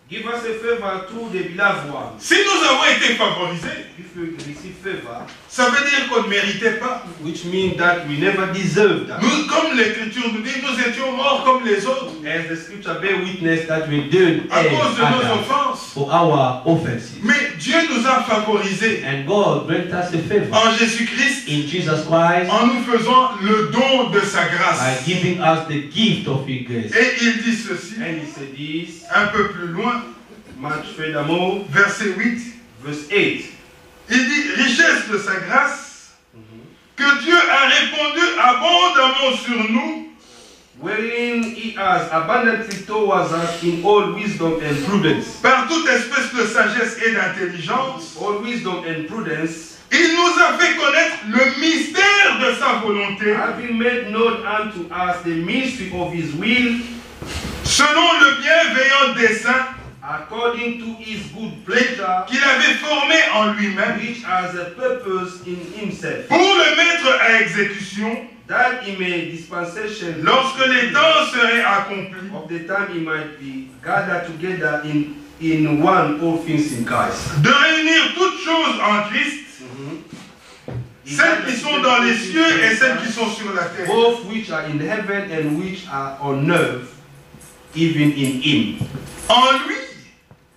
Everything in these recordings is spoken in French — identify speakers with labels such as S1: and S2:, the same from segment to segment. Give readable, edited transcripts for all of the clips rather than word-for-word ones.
S1: Give us a favor to the beloved one.
S2: Si nous avons été favorisés,
S1: If we receive favor,
S2: ça veut dire qu'on ne méritait pas.
S1: which means that we never deserved that.
S2: Nous, comme l'Écriture nous dit, nous étions morts comme les autres
S1: As the scripture bear witness that we did
S2: à cause de nos offenses.
S1: for our offenses.
S2: Mais Dieu nous a favorisés
S1: And God grant us a favor
S2: en Jésus-Christ
S1: in Jesus Christ
S2: en nous faisant le don de sa
S1: by
S2: grâce.
S1: giving us the gift of His grace.
S2: Et il dit ceci,
S1: And He said this,
S2: un peu plus loin,
S1: much furthermore,
S2: verset 8.
S1: verse 8.
S2: Il dit, richesse de sa grâce, que Dieu a répandu abondamment sur nous,
S1: Wherein He has abundantly towards us in all wisdom and prudence.
S2: par toute espèce de sagesse et d'intelligence.
S1: All wisdom and prudence,
S2: Il nous a fait connaître le mystère de sa volonté,
S1: having made known unto us the mystery of His will,
S2: selon le bienveillant dessein
S1: according to His good pleasure,
S2: qu'il avait formé en lui-même,
S1: which has a purpose in Himself,
S2: pour le mettre à exécution,
S1: that He may dispensation
S2: lorsque les temps seraient accomplis,
S1: of the time He might be gathered together in one all things in Christ.
S2: de réunir toutes choses en Christ, celles qui sont dans les cieux et celles qui sont sur la terre.
S1: Both which are in heaven and which are on earth, even in Him.
S2: En lui,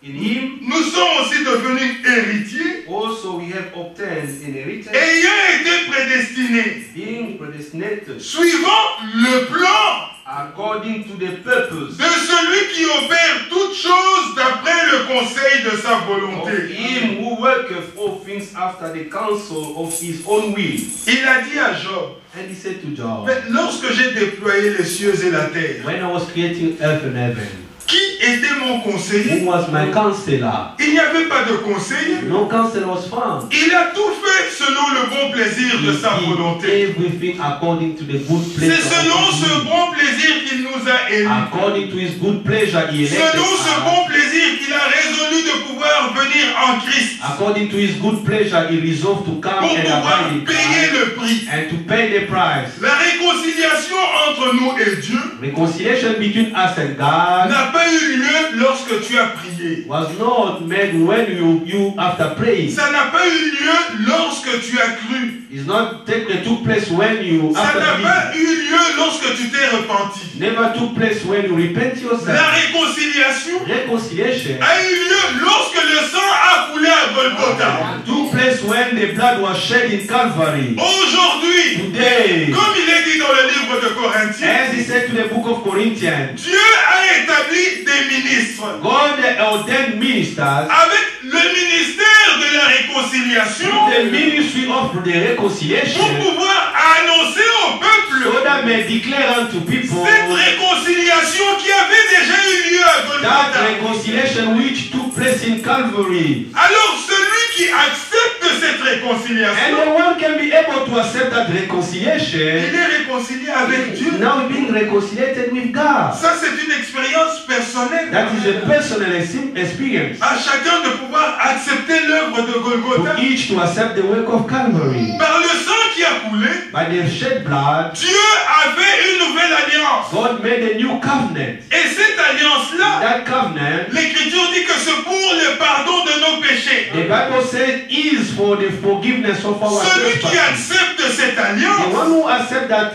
S1: In Him
S2: nous sommes aussi devenus héritiers,
S1: also we have obtained inheritance,
S2: ayant été prédestinés,
S1: being predestinated
S2: suivant le plan
S1: according to the purpose
S2: de celui qui opère toutes choses d'après le conseil de sa
S1: of
S2: volonté.
S1: Him who worketh all things after the counsel of His own will.
S2: Il a dit à Job,
S1: And He said to Job,
S2: mais lorsque j'ai déployé les cieux et la terre,
S1: when I was creating earth and heaven,
S2: qui était mon conseiller?
S1: who was my counselor?
S2: Il n'y avait pas de conseiller.
S1: No counselor was found.
S2: Il a tout fait selon le bon plaisir de sa
S1: He did
S2: volonté.
S1: everything according to the good
S2: C'est
S1: pleasure
S2: selon
S1: of His
S2: ce
S1: will.
S2: bon plaisir qu'il nous a élus.
S1: According to His good pleasure, He elected
S2: Selon ce
S1: us.
S2: bon plaisir qu'il a résolu de pouvoir venir en Christ
S1: According to His good pleasure, He resolved to come
S2: pour
S1: and
S2: pouvoir
S1: abide in
S2: payer
S1: Christ
S2: le prix.
S1: and to pay the price.
S2: La réconciliation entre nous et Dieu
S1: Reconciliation between us and God
S2: n'a pas eu lieu lorsque tu as prié.
S1: was not made when you after praying.
S2: Ça n'a pas eu lieu lorsque tu as cru.
S1: It's not took place when you
S2: Ça
S1: after
S2: n'a
S1: believing.
S2: pas eu lieu lorsque tu t'es repenti.
S1: Never took place when you repent
S2: La
S1: yourself.
S2: réconciliation
S1: Reconciliation
S2: a eu lieu lorsque le sang a coulé à Golgotha.
S1: took place when the blood was shed in Calvary.
S2: Aujourd'hui,
S1: Today,
S2: comme il est dit dans le livre de Corinthiens,
S1: as He said to the book of Corinthians,
S2: Dieu a établi des ministres
S1: God ordained ministers
S2: avec le ministère de la réconciliation
S1: the ministry of the
S2: pour
S1: reconciliation
S2: pouvoir annoncer au peuple
S1: so that may declare unto people
S2: cette réconciliation qui avait déjà eu lieu à
S1: that
S2: Golgotha.
S1: reconciliation which took place in Calvary.
S2: Alors celui qui accepte cette
S1: And
S2: réconciliation,
S1: the one can be able to accept that
S2: il
S1: reconciliation.
S2: est réconcilié avec Dieu.
S1: Now being reconciliated with God.
S2: Ça, c'est une expérience personnelle.
S1: That is a personal experience.
S2: À chacun de pouvoir accepter l'œuvre de Golgotha.
S1: For each to accept the work of Calvary.
S2: Par le sang qui a coulé,
S1: By the shed blood,
S2: Dieu a fait une nouvelle alliance.
S1: God made a new covenant.
S2: Et cette alliance-là,
S1: That covenant,
S2: l'Écriture dit que c'est pour le pardon de nos péchés.
S1: the Bible says, is for the forgiveness of our
S2: Celui qui
S1: trespasses.
S2: accepte cette
S1: The
S2: alliance,
S1: one who accepts that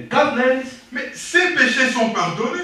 S1: covenant,
S2: mais ses péchés sont pardonnés.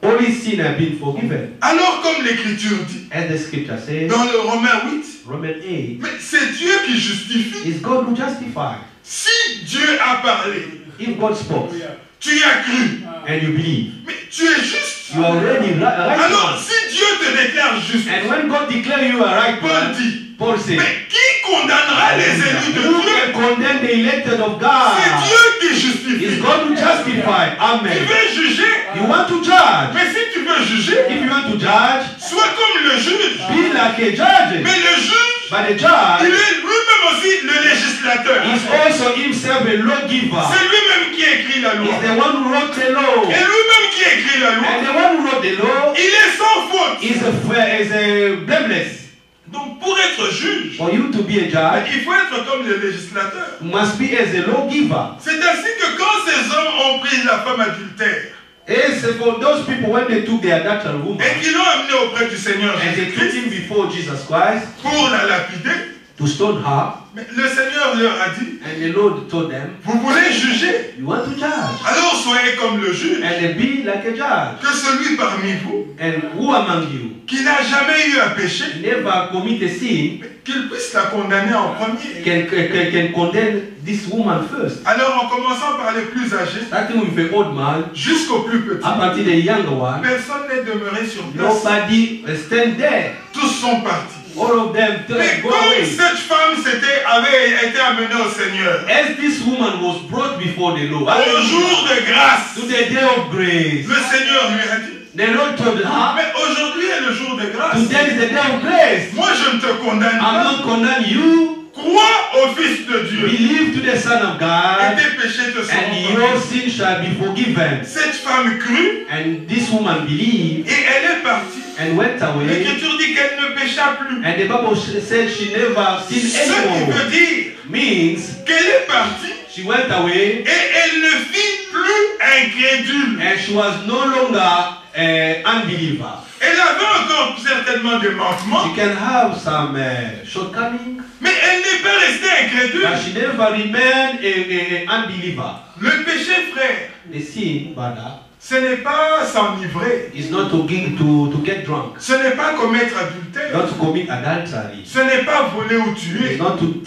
S1: all his sin have been forgiven.
S2: Alors comme l'Écriture dit,
S1: As the scripture says,
S2: dans le Romains 8,
S1: Romans 8,
S2: mais c'est Dieu qui justifie.
S1: is God who justifies.
S2: Si Dieu a parlé,
S1: If God spoke
S2: tu y as cru,
S1: and you believe,
S2: mais tu es juste.
S1: you are already
S2: Alors
S1: right.
S2: si Dieu te déclare juste,
S1: And when God declares you a right
S2: Paul
S1: man,
S2: dit,
S1: Paul says,
S2: mais qui condamnera les élus de
S1: who
S2: Dieu?
S1: can condemn the elected of
S2: C'est
S1: God?
S2: Dieu qui
S1: Is
S2: justifie.
S1: God who justifies.
S2: Tu
S1: Amen.
S2: veux juger,
S1: You want to judge.
S2: mais si tu veux juger,
S1: If you want to judge,
S2: sois comme le juge.
S1: be like a judge.
S2: Mais le juge,
S1: But the
S2: il
S1: judge
S2: est lui-même aussi le législateur.
S1: is also himself a lawgiver.
S2: C'est lui-même qui écrit la loi.
S1: He's the one who wrote the law.
S2: Et lui-même qui écrit la loi,
S1: And the one who wrote the law
S2: il est sans faute.
S1: is a blameless.
S2: Donc pour être juge,
S1: For you to be a judge,
S2: il faut être comme le législateur.
S1: you must be as a lawgiver.
S2: C'est ainsi que quand ces hommes ont pris la femme adultère,
S3: And so for those people, when they took the adulteral woman
S2: et qui l'ont amené auprès du Seigneur
S3: and they took
S2: Jésus-Christ
S3: him before Jesus Christ
S2: pour la lapider,
S3: to stone her,
S2: mais le Seigneur leur a dit,
S3: and the Lord told them,
S2: vous voulez juger?
S3: you want to judge,
S2: Alors soyez comme le juge,
S3: and be like a judge.
S2: que celui parmi vous
S3: And who among you
S2: qui n'a jamais eu à pécher,
S3: never commit a sin
S2: qu'il puisse la condamner en premier.
S3: can condemn this woman first?
S2: Alors en commençant par les plus âgés
S3: Starting with the old man
S2: jusqu'au plus petit,
S3: up until the younger one,
S2: personne n'est demeuré sur place.
S3: nobody stand there.
S2: Tous sont partis.
S3: All of them
S2: Mais
S3: go
S2: comme
S3: away.
S2: cette femme avait été amenée au Seigneur,
S3: As this woman was brought before the Lord,
S2: au jour de grâce,
S3: to the day of grace,
S2: le Seigneur lui a dit,
S3: the Lord told her,
S2: mais aujourd'hui est le jour de grâce.
S3: today is the day of grace.
S2: Moi je ne te condamne
S3: I'm
S2: pas.
S3: not condemn you.
S2: Crois au Fils de Dieu
S3: Believe to the Son of
S2: et
S3: God,
S2: tes péchés te
S3: and
S2: seront
S3: your
S2: pardonnés.
S3: sin shall be forgiven.
S2: Cette femme crut
S3: And this woman believed
S2: et elle est partie.
S3: and went away.
S2: L'Écriture dit qu'elle ne pécha plus.
S3: And the Bible said she never
S2: Ce
S3: sinned
S2: qui
S3: anymore.
S2: veut dire
S3: Means
S2: qu'elle est partie
S3: she went away
S2: et elle ne fit plus incrédule.
S3: and she was no longer an unbeliever.
S2: Elle avait encore certainement des manquements,
S3: She can have some shortcomings,
S2: mais elle n'est pas restée incrédule.
S3: but she never remained an unbeliever.
S2: Le péché, frère,
S3: The sin, brother,
S2: ce n'est pas s'enivrer,
S3: is not to get drunk,
S2: ce n'est pas commettre adultère,
S3: not to commit adultery,
S2: ce n'est pas voler ou
S3: it's
S2: tuer.
S3: not to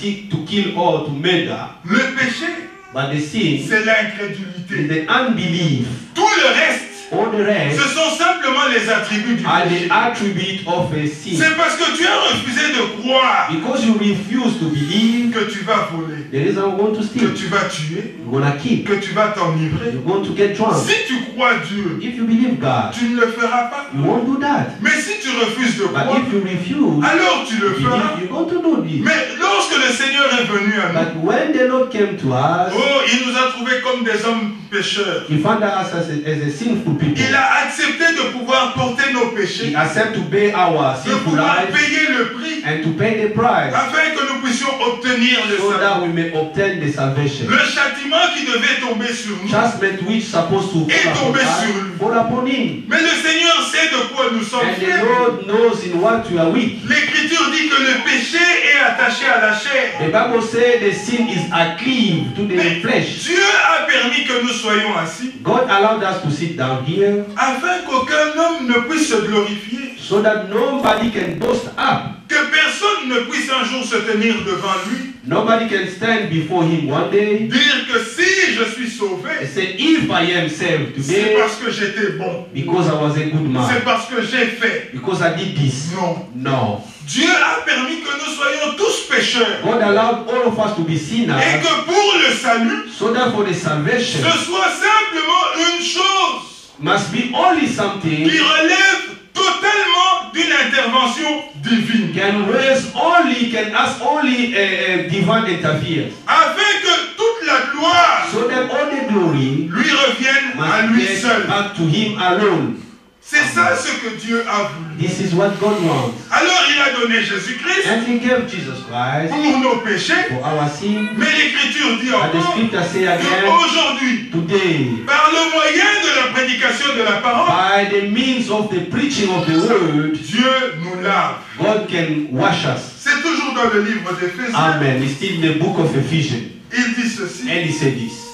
S3: kill or to murder,
S2: Le péché,
S3: but the sin
S2: c'est
S3: is
S2: l'incrédulité.
S3: the unbelief.
S2: Tout le reste,
S3: All the rest
S2: ce sont simplement les attributs du
S3: are the
S2: péché.
S3: attribute of a sin.
S2: C'est parce que tu as refusé de croire
S3: Because you refuse to believe,
S2: que tu vas voler,
S3: there is I'm going to
S2: que
S3: steal,
S2: tu vas tuer,
S3: you're going to kill,
S2: que tu vas t'enivrer.
S3: you're going to get drunk.
S2: Si tu crois Dieu,
S3: If you believe God,
S2: tu ne le feras pas.
S3: you won't do that.
S2: Mais si tu refuses de
S3: But
S2: croire,
S3: if you refuse,
S2: alors tu le feras.
S3: you're going to do this.
S2: Mais lorsque le Seigneur est venu à nous,
S3: But when the Lord came to us,
S2: oh, il nous a trouvés comme des hommes pécheurs.
S3: He found us as a sinful people.
S2: Il a accepté de pouvoir porter nos péchés,
S3: He accepted to pay our
S2: de
S3: sinful
S2: pouvoir
S3: lives
S2: payer le prix,
S3: and to pay the price
S2: afin que nous puissions obtenir le
S3: so
S2: salut.
S3: that we may obtain the salvation.
S2: Le châtiment qui devait tomber sur nous.
S3: Judgment which supposed to
S2: Et
S3: fall
S2: tomber
S3: upon
S2: sur
S3: us,
S2: lui.
S3: fall upon Him.
S2: Mais le Seigneur sait de quoi nous sommes
S3: And the
S2: faits.
S3: Lord knows in what you are weak.
S2: L'Écriture dit que le péché est attaché à la chair.
S3: The Bible says the sin is a cleave to the
S2: Mais
S3: flesh.
S2: Dieu a permis que nous soyons assis
S3: God allowed us to sit down here
S2: afin qu'aucun homme ne puisse se glorifier.
S3: so that nobody can boast up.
S2: Que personne ne puisse un jour se tenir devant lui.
S3: Nobody can stand before Him one day
S2: Dire que si je suis
S3: and
S2: sauvé,
S3: say, if I am saved
S2: c'est
S3: today
S2: parce que j'étais bon.
S3: because I was a good
S2: C'est
S3: man,
S2: parce que j'ai fait.
S3: because I did this.
S2: Non.
S3: No.
S2: Dieu a permis que nous soyons tous pécheurs.
S3: God allowed all of us to be
S2: Et
S3: sinners
S2: que pour le salut,
S3: so that for the salvation
S2: ce soit simplement une chose
S3: must be only something
S2: qui relève totalement d'une intervention divine.
S3: can ask only a divine interference.
S2: Afin que toute la gloire
S3: So that all the glory
S2: lui revienne à
S3: must
S2: lui
S3: get
S2: seul.
S3: back to Him alone.
S2: C'est ça ce que Dieu a voulu.
S3: This is what God wants.
S2: Alors il a donné Jésus-Christ
S3: And He gave Jesus Christ
S2: pour nos péchés.
S3: for our sin.
S2: Mais l'Écriture dit
S3: And the
S2: encore
S3: scripture say again,
S2: qu'aujourd'hui,
S3: today,
S2: par le moyen de la prédication de la parole,
S3: by the means of the preaching of the word,
S2: Dieu nous lave.
S3: God can wash us.
S2: C'est toujours dans le livre d'Éphésiens.
S3: Amen. It's still in the book of Ephesians.
S2: Il dit ceci.
S3: And He said this.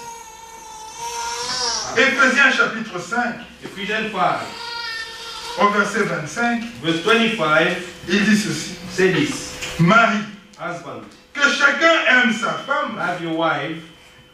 S2: Éphésiens chapitre 5,
S1: Ephesians 5,
S2: au verset 25,
S1: verse 25,
S2: il dit ceci.
S1: say this.
S2: Marie,
S1: Husband,
S2: que chacun aime sa femme
S1: love your wife,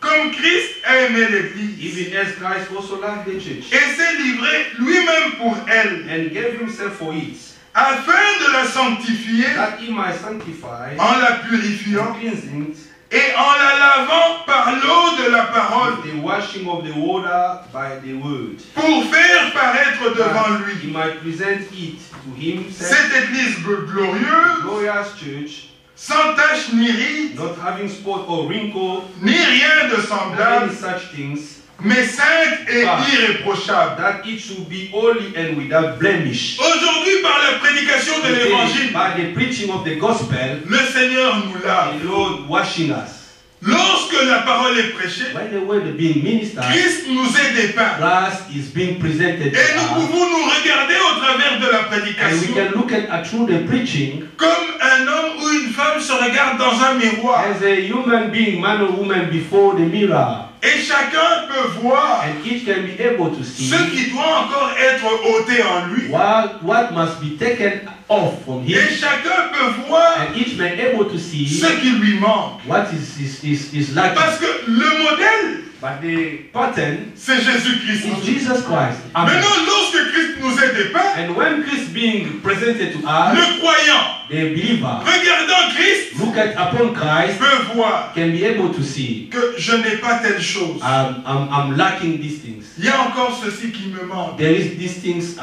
S2: comme Christ a aimé l'Église
S1: even as Christ also loved the church,
S2: et s'est livré lui-même pour elle,
S1: and gave himself for it,
S2: afin de la sanctifier
S1: that he might sanctify,
S2: en la purifiant
S1: cleansing,
S2: et en la lavant par l'eau de la parole
S1: the washing of the water by the word,
S2: pour faire paraître devant
S1: that he
S2: lui
S1: might present it to himself,
S2: cette Église glorieuse,
S1: glorious church,
S2: sans tache ni ride,
S1: not having spot or wrinkle,
S2: ni rien de
S1: or
S2: semblable,
S1: any such things,
S2: mais sainte et irréprochable.
S1: that it should be holy and without blemish.
S2: Aujourd'hui, par la prédication de
S1: Today,
S2: l'évangile,
S3: By the preaching of the gospel,
S2: le Seigneur nous lave.
S3: the Lord washing us.
S2: Lorsque la parole est prêchée,
S3: when the word is being ministered,
S2: Christ nous est dépeint.
S3: Christ is being presented to
S2: Et nous
S3: us,
S2: pouvons nous regarder au travers de la
S3: and we
S2: prédication
S3: can look at through the preaching
S2: comme un homme ou une femme se regarde dans un miroir.
S3: as a human being, man or woman, before the mirror,
S2: Et chacun peut voir
S3: and each can be able to see
S2: ce qui doit encore être ôté en lui.
S3: what must be taken off from
S2: Et
S3: him,
S2: chacun peut voir
S3: and each man able to see
S2: ce qui lui manque.
S3: what is lacking.
S2: Parce que le modèle,
S3: But the pattern
S2: c'est Jésus-Christ.
S3: is Jesus Christ. Amen.
S2: Maintenant, lorsque Christ nous est dépeint,
S3: And when Christ being presented to us,
S2: le croyant,
S3: the believer
S2: regardant Christ,
S3: look at upon Christ,
S2: peut voir
S3: can be able to see,
S2: que je n'ai pas telle chose.
S3: I'm lacking these things.
S2: Il y a encore ceci qui me manque.
S3: There is these things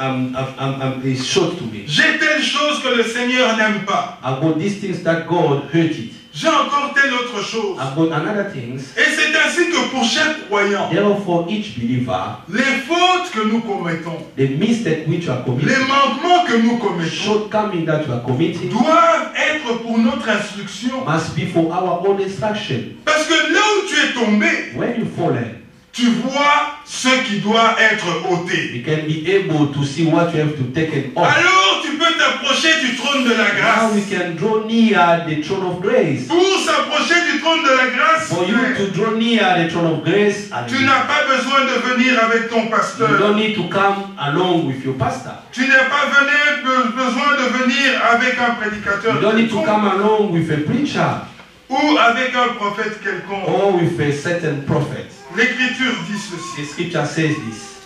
S3: is short to me.
S2: J'ai telle chose que le Seigneur n'aime pas.
S3: I've got these things that God hurt it.
S2: J'ai encore telle autre chose.
S3: I've got another things.
S2: Et c'est ainsi que pour chaque croyant,
S3: Therefore, each believer,
S2: les fautes que nous commettons,
S3: the mistake which you are
S2: les
S3: committing,
S2: manquements que nous commettons,
S3: shortcoming that you are committing,
S2: doivent être pour notre instruction.
S3: must be for our own instruction.
S2: Parce que là où tu es tombé,
S3: When you fallen,
S2: tu vois ce qui doit être ôté.
S3: you can be able to see what you have to take it off.
S2: Alors tu peux t'approcher du trône de la
S3: Now we
S2: grâce.
S3: can draw near the throne of grace.
S2: Pour s'approcher du trône de la grâce,
S3: For you to draw near the throne of grace,
S2: tu n'as pas besoin de venir avec ton
S3: you
S2: pasteur.
S3: don't need to come along with your pastor.
S2: Tu n'as pas besoin de venir avec un prédicateur
S3: You don't need to
S2: quelconque
S3: come along with a preacher
S2: ou avec un prophète quelconque.
S3: or with a certain prophet.
S2: L'Écriture dit ceci.
S3: The scripture says this.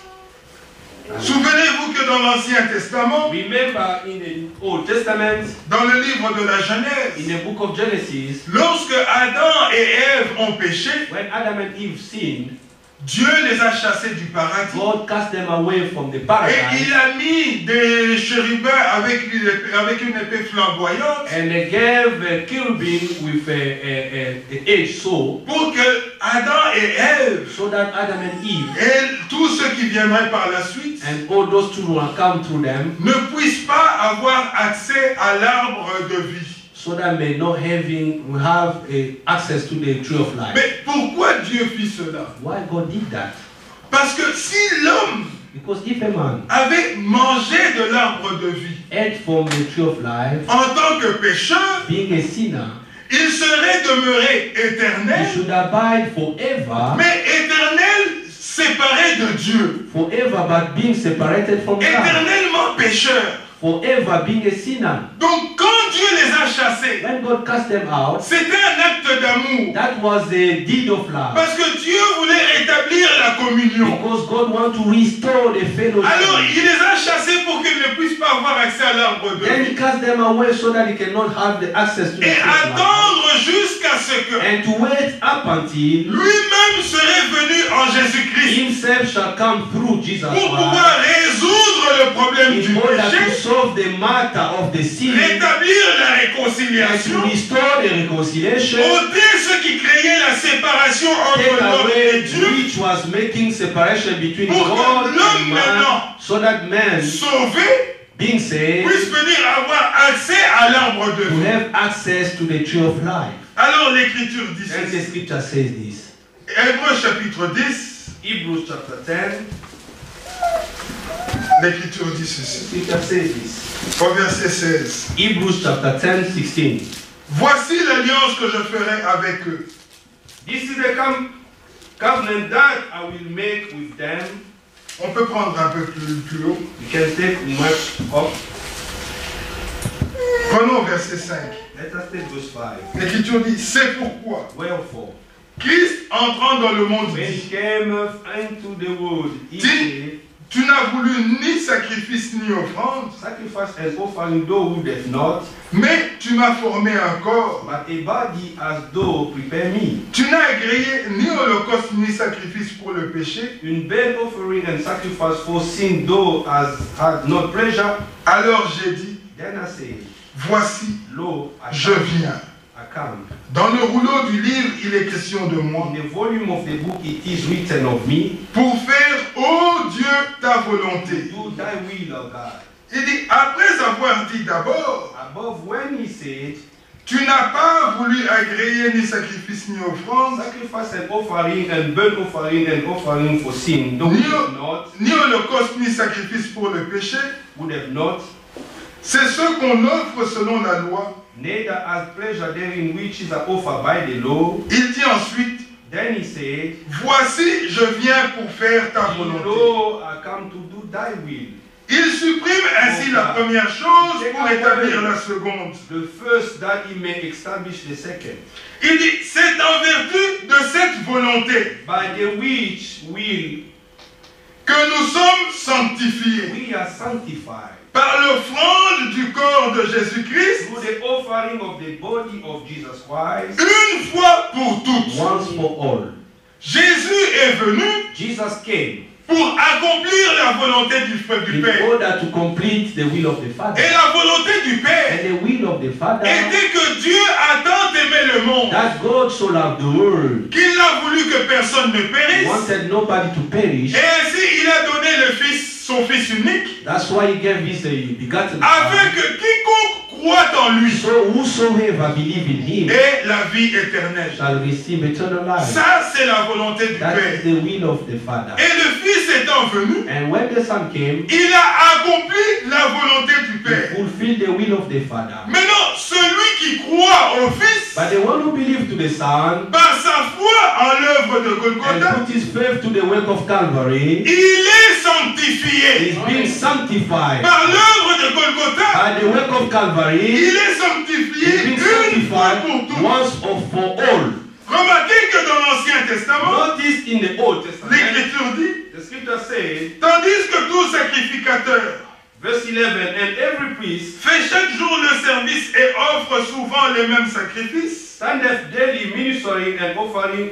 S2: Souvenez-vous que dans l'Ancien Testament,
S3: Remember in the Old Testament,
S2: dans le livre de la
S3: in
S2: Genèse,
S3: the book of Genesis,
S2: lorsque Adam et Ève ont péché,
S3: when Adam and Eve sinned,
S2: Dieu les a chassés du paradis.
S3: God cast them away from the
S2: Et
S3: paradise
S2: il a mis des chérubins avec une épée flamboyante
S3: and they gave a cherubim with a edged sword
S2: pour que Adam et Ève
S3: so that Adam and Eve
S2: et tous ceux qui viendraient par la suite
S3: and all those children come through them
S2: ne puissent pas avoir accès à l'arbre de vie.
S3: so that may not have access to the tree of life.
S2: Mais pourquoi Dieu fit cela?
S3: Why God did that?
S2: Parce que si l'homme
S3: Because if a man
S2: avait mangé de l'arbre de vie
S3: ate from the tree of life,
S2: en tant que pécheur,
S3: being a sinner,
S2: il serait demeuré
S3: he
S2: éternel,
S3: should abide forever,
S2: mais éternel séparé de Dieu,
S3: forever but being separated from God,
S2: éternellement pécheur.
S3: forever being a sinner.
S2: Donc quand Dieu les a chassés,
S3: When God cast them out,
S2: c'était un acte d'amour.
S3: that was a deed of love.
S2: Parce que Dieu voulait rétablir la communion.
S3: Because God wants to restore the
S2: Alors
S3: fellowship.
S2: il les a chassés pour qu'ils ne puissent pas avoir accès à l'arbre de
S3: Then
S2: vie.
S3: he cast them away so that he cannot have the access to the
S2: Et
S3: tree of life.
S2: attendre jusqu'à ce que
S3: And to wait up until
S2: lui-même serait venu en Jésus-Christ
S3: himself shall come through Jesus
S2: pour
S3: Christ
S2: pouvoir résoudre le problème du
S3: in order to
S2: péché,
S3: solve the matter of the sin
S2: rétablir la
S3: and to
S2: réconciliation,
S3: restore the reconciliation,
S2: ôter ce qui créait la séparation
S3: take
S2: entre l'homme et
S3: away
S2: Dieu,
S3: which was making separation between
S2: Pour que
S3: God and
S2: l'homme
S3: man,
S2: maintenant
S3: so that man,
S2: sauvé,
S3: being saved,
S2: puisse venir avoir accès à l'arbre de
S3: to
S2: vie.
S3: have access to the tree of life.
S2: Alors l'Écriture dit
S3: And the
S2: ceci.
S3: scripture says this.
S2: Hébreux chapitre 10,
S3: Hebrews chapter 10,
S2: l'Écriture dit
S3: the
S2: ceci.
S3: scripture says this.
S2: Au verset 16.
S3: Hebrews chapter 10, 16.
S2: Voici l'alliance que je ferai avec eux.
S1: This is the covenant that I will make with them.
S2: On peut prendre un peu plus haut.
S1: You can take much up.
S2: Prenons verset 5.
S1: Let us take verse 5.
S2: L'Écriture dit, c'est pourquoi
S1: Wherefore,
S2: Christ entrant dans le monde
S1: when he
S2: dit,
S1: came into the world, he
S2: Dis-
S1: said,
S2: tu n'as voulu ni sacrifice ni offrande,
S1: sacrifice and offering thou wouldest not,
S2: mais tu m'as formé un corps.
S1: but a body as thou prepare me.
S2: Tu n'as agréé ni holocauste ni sacrifice pour le péché.
S1: In burnt offering and sacrifice for sin thou hast had not pleasure.
S2: Alors j'ai dit,
S1: Then I say,
S2: voici,
S1: Lo, I
S2: je
S1: come.
S2: viens.
S1: I come.
S2: Dans le rouleau du livre, il est question de moi.
S1: In the volume of the book it is written of me,
S2: Pour faire, ô Dieu, ta volonté.
S1: do thy will, O God.
S2: Il dit, après avoir dit d'abord,
S1: Above when he said,
S2: Tu n'as pas voulu agréer ni sacrifice ni offrande,
S1: Sacrifice and offering and burnt offering and offering for sin. No, would have not.
S2: ni holocauste ni sacrifice pour le péché.
S1: Would have not.
S2: C'est ce qu'on offre selon la loi.
S1: Neither as pleasure therein which is offered by the law.
S2: Il dit ensuite,
S1: Then he said,
S2: voici, je viens pour faire ta volonté.
S1: Lo, I come to do thy will.
S2: Il supprime ainsi la première chose pour établir la seconde.
S1: The first that he may establish the second.
S2: Il dit, c'est en vertu de cette volonté
S1: By the which will
S2: que nous sommes sanctifiés
S1: we are sanctified
S2: par l'offrande du corps de Jésus-Christ
S1: through the offering of the body of Jesus Christ
S2: une fois pour toutes.
S3: Once for all.
S2: Jésus est venu
S1: Jesus came
S2: pour accomplir la volonté du
S3: In
S2: Père.
S3: order to complete the will of the Father.
S2: Et la volonté du Père
S3: And the will of the Father.
S2: était que Dieu a tant aimé le monde
S3: That God so loved the world.
S2: qu'il n'a voulu que personne ne
S3: He
S2: périsse.
S3: wanted nobody to perish.
S2: Et ainsi, il a donné le Fils, son Fils unique,
S3: That's why he gave his begotten
S2: afin
S3: Son.
S2: que quiconque croit en lui
S3: So whosoever believe in him
S2: ait la vie éternelle.
S3: shall receive eternal life.
S2: Ça, c'est la volonté du
S3: That
S2: Père.
S3: is the will of the Father.
S2: Et le Fils étant venu,
S3: And when the Son came,
S2: il a accompli la volonté du
S3: he
S2: Père.
S3: fulfilled the will of the Father.
S2: Maintenant, celui qui croit au Fils,
S3: But the one who believed to the Son
S2: par sa foi en l'œuvre de
S3: and
S2: Golgotha,
S3: put his faith to the work of Calvary,
S2: il est
S3: is
S2: sanctifié.
S3: being sanctified.
S2: Par l'œuvre de Golgotha,
S3: By the work of Calvary,
S2: il est
S3: is
S2: sanctifié
S3: being
S2: une fois
S3: sanctified
S2: pour toutes.
S3: once or for all.
S2: Remarquez que dans l'Ancien Testament,
S1: Notice in the Old Testament,
S2: l'Écriture dit,
S1: the scripture says,
S2: tandis que tout sacrificateur
S1: verse 11, and every priest
S2: fait chaque jour le service et offre souvent les mêmes sacrifices,
S1: standeth daily ministering and offering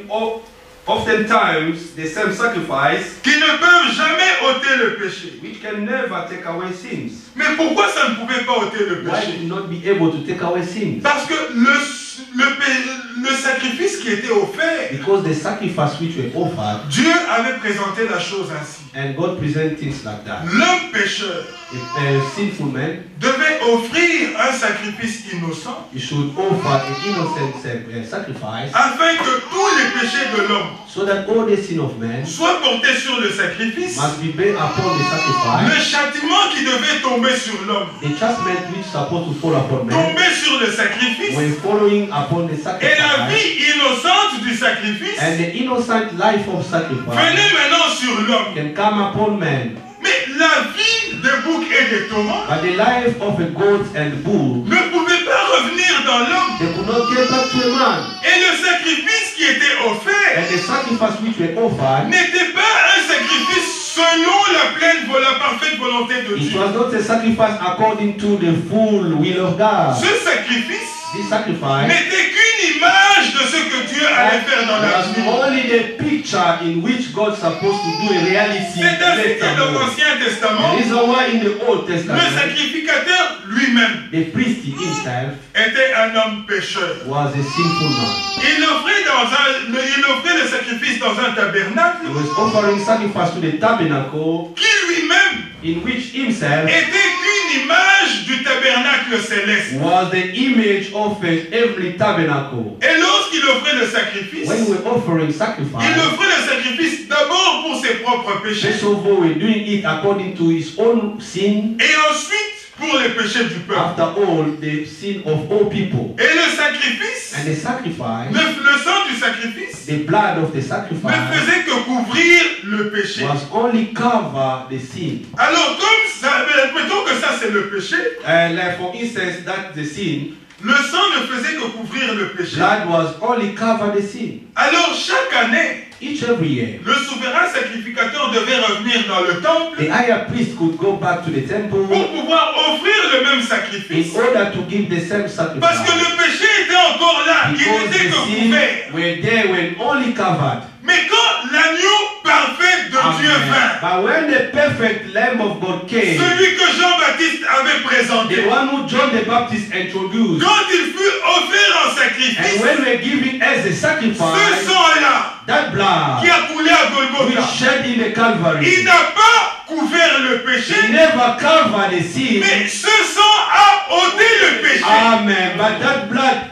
S1: oftentimes the same sacrifice,
S2: qui ne peuvent jamais ôter le péché.
S1: which can never take away sins.
S2: Mais pourquoi ça ne pouvait pas ôter le
S3: Why
S2: péché?
S3: did not be able to take away sins?
S2: Parce que le sacrifice qui était offert,
S3: Because the sacrifice which were offered,
S2: Dieu avait présenté la chose ainsi.
S3: and God present things like that.
S2: L'homme pécheur
S3: A sinful man,
S2: devait offrir un sacrifice innocent
S3: you should offer an innocent sacrifice,
S2: afin que tous les péchés de l'homme
S3: so that all the sin of man
S2: soient portés sur le sacrifice.
S3: must be based upon the
S2: Le
S3: sacrifice.
S2: châtiment qui devait tomber sur l'homme,
S3: The judgment which is supposed to fall upon man,
S2: tomber sur le sacrifice,
S3: when following upon the
S2: et la
S3: sacrifice,
S2: vie innocente du sacrifice
S3: and the innocent life of sacrifice
S2: venait maintenant sur l'homme.
S3: can come upon man.
S2: Mais la vie des boucs et des taureaux
S3: But the life of a goat and bull,
S2: ne pouvait pas revenir dans l'homme.
S3: they could not get back to a man.
S2: Et le sacrifice qui était offert
S3: And the sacrifice which were offered,
S2: n'était pas un sacrifice selon la parfaite volonté de
S3: it
S2: Dieu.
S3: was not a sacrifice according to the full will of God.
S2: Ce sacrifice
S3: This sacrifice
S2: n'était qu'une image de ce que Dieu allait faire dans
S3: was
S2: l'avenir.
S3: only the picture in which God supposed to do a reality
S2: C'est ainsi que dans
S3: later.
S2: l'Ancien
S3: The
S2: Testament,
S3: reason why in the Old
S2: le
S3: Testament,
S2: sacrificateur lui-même
S3: the priest himself
S2: était un homme pécheur.
S3: was a sinful man.
S2: Il offrait le sacrifice dans un tabernacle
S3: He was offering sacrifice to the tabernacle
S2: qui lui-même
S3: in which himself
S2: était qu'une image du tabernacle céleste.
S3: was the image of a heavenly tabernacle.
S2: Et lorsqu'il offrait le sacrifice,
S3: When we're offering
S2: il
S3: sacrifice,
S2: offrait le sacrifice d'abord pour ses propres péchés
S3: first of all, we're doing it according to his own sin,
S2: et ensuite pour les péchés du peuple.
S3: after all, the sin of all people.
S2: Et le sacrifice,
S3: And the sacrifice,
S2: le sang du sacrifice,
S3: the blood of the
S2: ne
S3: sacrifice,
S2: faisait que couvrir le péché.
S3: was only cover the sin.
S2: Alors comme ça, mettons que ça c'est le péché,
S3: Like for instance, that the sin,
S2: le sang ne faisait que couvrir le péché.
S3: blood was only cover the sin.
S2: Alors chaque année,
S3: Each every year,
S2: le souverain sacrificateur devait revenir dans le temple
S3: the higher priest could go back to the temple
S2: pour pouvoir offrir le même
S3: in
S2: sacrifice.
S3: order to give the same
S2: Parce que
S3: sacrifice.
S2: le péché était encore là, il
S3: Because
S2: n'était
S3: the
S2: que
S3: sin
S2: couvert.
S3: were there when only covered.
S2: Mais quand l'agneau parfait de Dieu vint,
S3: But when the perfect Lamb of God came,
S2: celui que Jean-Baptiste avait présenté,
S3: the one who John the Baptist introduced,
S2: quand il fut offert en
S3: and
S2: sacrifice,
S3: when we're giving as a
S2: ce
S3: sacrifice,
S2: sang-là
S3: that blood
S2: qui a coulé à
S3: which
S2: Golgotha,
S3: shed in the
S2: il
S3: Calvary,
S2: n'a pas couvert le péché,
S3: he never covered the sin.
S2: mais ce sang a ôté le péché.
S3: Amen. But that blood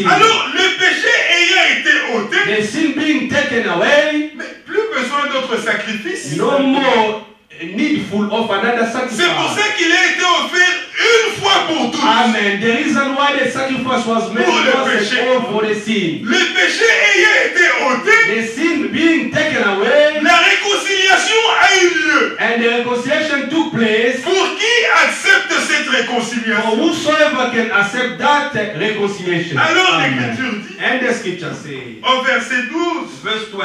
S3: sin.
S2: Alors, le péché ayant été ôté,
S3: The sin being taken away,
S2: mais plus besoin d'autres sacrifices.
S3: no more needful of another
S2: C'est pour
S3: sacrifice.
S2: ça qu'il a été offert une fois pour tous.
S3: Amen. The reason why the sacrifice was made
S2: Pour le
S3: was
S2: péché.
S3: all for the sin.
S2: Le péché ayant été ôté,
S3: The sin being taken away,
S2: la réconciliation a eu lieu.
S3: and the reconciliation took place.
S2: Pour qui accepte cette
S3: For
S2: réconciliation?
S3: whosoever can accept that reconciliation.
S2: Alors
S3: Amen.
S2: l'Écriture dit,
S3: And the scripture says,
S2: au verset 12,
S3: verse 12,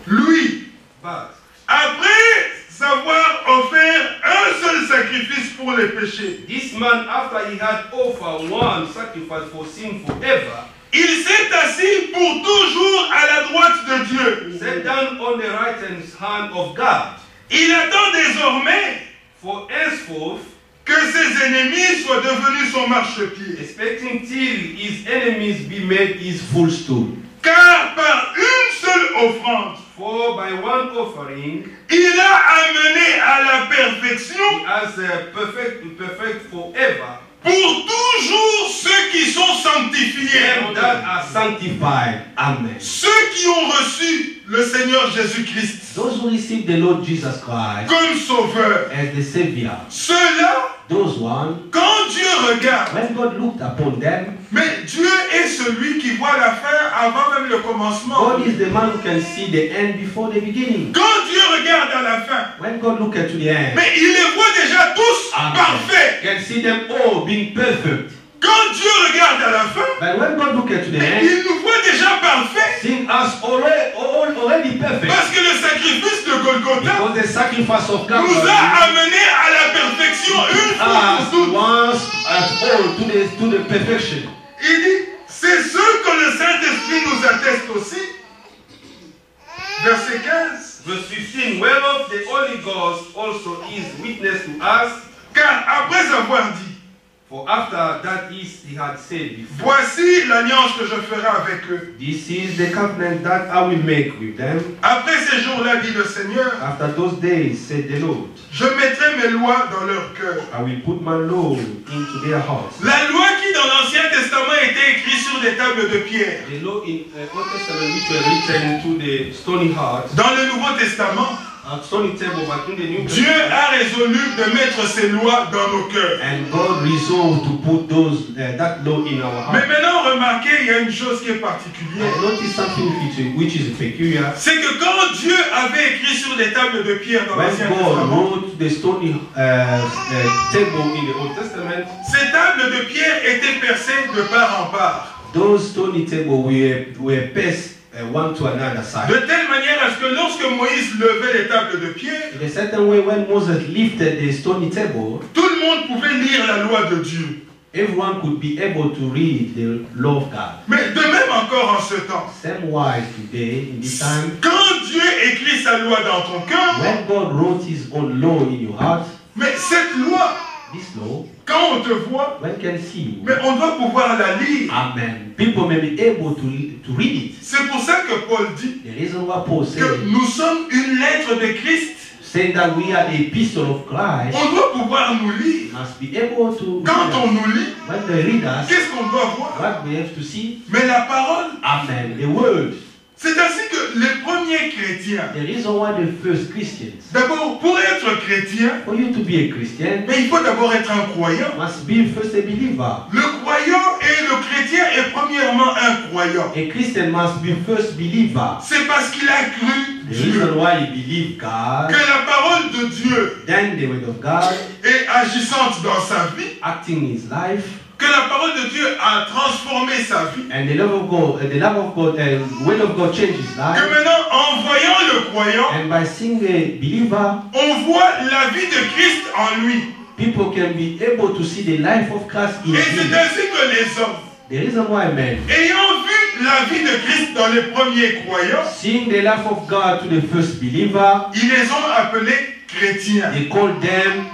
S2: lui,
S3: but
S2: après avoir offert un seul sacrifice pour les péchés,
S1: This man, after he had offered one sacrifice for sin forever,
S2: il s'est assis pour toujours à la droite de Dieu.
S1: sat down on the right hand of God.
S2: Il attend désormais
S1: For henceforth,
S2: que ses ennemis soient devenus son marchepied.
S1: expecting till his enemies be made his footstool.
S2: Car par une seule offrande,
S1: For by one offering,
S2: il a amené à la perfection
S1: he has perfect forever
S2: pour toujours ceux qui sont sanctifiés.
S1: them that are sanctified.
S3: Amen.
S2: Ceux qui ont reçu le Seigneur Jésus-Christ
S3: Those who receive the Lord Jesus Christ
S2: comme sauveur.
S3: as the Savior,
S2: Ceux-là,
S3: those ones,
S2: quand Dieu regarde,
S3: when God looked upon them,
S2: mais Dieu est celui qui voit la fin avant même le commencement.
S3: God is the man who can see the end before the beginning.
S2: Quand Dieu regarde à la fin,
S3: When God looked to the end,
S2: mais il les voit déjà tous parfaits.
S3: can see them all being perfect.
S2: Quand Dieu regarde à la fin,
S3: But when God looked to the
S2: mais
S3: end,
S2: il nous voit déjà parfaits.
S3: seeing us already perfect.
S2: Parce que le sacrifice de Golgotha
S3: Because the sacrifice of God
S2: nous a amenés à la perfection une fois
S3: us
S2: pour toutes.
S3: once at all to the perfection.
S2: Il dit, c'est ce que le Saint-Esprit nous atteste aussi. Verset 15.
S1: Verse 15, whereof the Holy Ghost also is witness to us.
S2: Car après avoir dit,
S1: For after that he had said before,
S2: voici l'alliance que je ferai avec eux.
S3: This is the covenant that I will make with them.
S2: Après ces jours-là, dit le Seigneur,
S3: After those days, said the Lord,
S2: je mettrai mes lois dans leur cœur.
S3: I will put my law into their hearts.
S2: La loi qui dans l'Ancien Testament était écrite sur des tables de pierre.
S1: the law in Old Testament which were written to the stony heart,
S2: Dans le Nouveau Testament,
S1: stony table, but in the New
S2: Dieu
S1: Testament,
S2: a résolu de mettre ses lois dans nos cœurs.
S3: And God resolved to put that law in our
S2: Mais
S3: hearts.
S2: maintenant, remarquez, il y a une chose qui est particulière.
S3: I noticed something which is peculiar.
S2: C'est que quand Dieu avait écrit sur des tables de pierre dans
S3: When
S2: l'Ancien
S3: God
S2: Testament,
S3: wrote the stony table in the Old Testament,
S2: ces tables de pierre étaient percées de part en part.
S3: those stony tables were passed one to another side.
S2: De telle manière à ce que lorsque Moïse levait les tables de pierre,
S3: In a certain way, when Moses lifted the stony table,
S2: tout le monde pouvait lire la loi de Dieu.
S3: everyone could be able to read the law of God.
S2: Mais de même encore en ce temps,
S3: Same wise today, in this time,
S2: quand Dieu écrit sa loi dans ton cœur,
S3: when God wrote His own law in your heart,
S2: mais cette loi,
S3: this law,
S2: quand on te voit,
S3: one can see you.
S2: mais on doit pouvoir la lire.
S3: Amen. People may be able to read it.
S2: C'est pour ça que Paul dit
S3: The reason why Paul
S2: que
S3: said,
S2: nous sommes une lettre de Christ.
S3: saying that we are the epistle of Christ,
S2: On doit pouvoir nous lire.
S3: must be able to
S2: Quand
S3: read
S2: on
S3: us.
S2: nous lit,
S3: When they read us,
S2: qu'est-ce qu'on doit voir?
S3: what we have to see,
S2: Mais la parole.
S3: amen, the word.
S2: C'est ainsi que les premiers chrétiens,
S3: The reason why the first Christians,
S2: d'abord pour être chrétien,
S3: for you to be a Christian,
S2: mais il faut d'abord être un croyant.
S3: must be first a believer.
S2: Le croyant et le chrétien est premièrement un croyant.
S3: A Christian must be first believer.
S2: C'est parce qu'il a cru
S3: The
S2: Dieu,
S3: reason why he believed God,
S2: que la parole de Dieu
S3: then the word of God,
S2: est agissante dans sa vie,
S3: acting in his life,
S2: que la parole de Dieu a transformé sa vie,
S3: and the love of God, word of God changes his
S2: que
S3: life.
S2: maintenant en voyant le croyant,
S3: And by seeing a believer,
S2: on voit la vie de Christ en lui.
S3: people can be able to see the life of Christ in
S2: Et c'est
S3: him.
S2: ainsi que les hommes,
S3: The reason why men,
S2: ayant vu la vie de Christ dans les premiers croyants,
S3: seeing the life of God to the first believer,
S2: ils les ont appelés chrétiens.
S3: they call them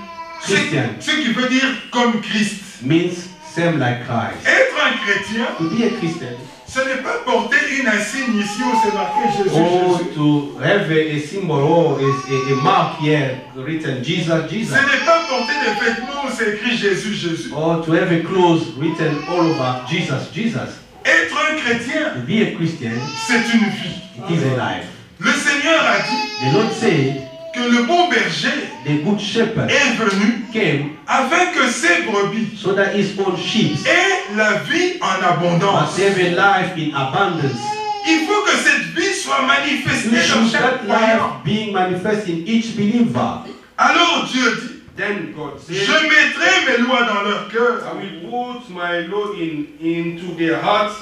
S3: Christians.
S2: Ce qui veut dire comme Christ.
S3: Means same like Christ.
S2: Être un chrétien,
S3: To be a Christian,
S2: ce n'est pas porter une insigne ici où c'est marqué Jésus,
S3: or
S2: Jésus.
S3: to have a symbol or a mark here written Jesus, Jesus,
S2: Ce n'est pas porter des vêtements où c'est écrit Jésus, Jésus.
S3: or to have a clothes written all over Jesus, Jesus.
S2: Être un chrétien,
S3: To be a Christian,
S2: c'est une vie.
S3: it is a life.
S2: Le Seigneur a dit
S3: The Lord said,
S2: que le bon berger
S3: the good shepherd
S2: est venu
S3: came
S2: afin que ses brebis
S3: so that his own sheep
S2: aient la vie en
S3: must
S2: abondance.
S3: have a life in abundance.
S2: Il faut que cette vie soit
S3: You
S2: manifestée dans
S3: should
S2: chaque
S3: that
S2: croyant.
S3: life being manifest in each believer.
S2: Alors Dieu dit,
S1: Then God
S2: je
S1: said,
S2: mettrai mes lois dans leur cœur,
S1: I will put my law into their hearts,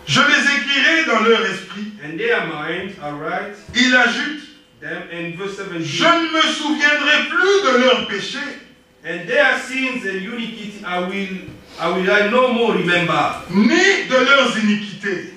S2: je les écrirai dans leur esprit.
S1: and their minds are right.
S2: Il ajoute,
S1: Them in verse 17.
S2: je ne me souviendrai plus de leurs péchés,
S1: And their sins and iniquity I will no more remember.
S2: ni de leurs iniquités.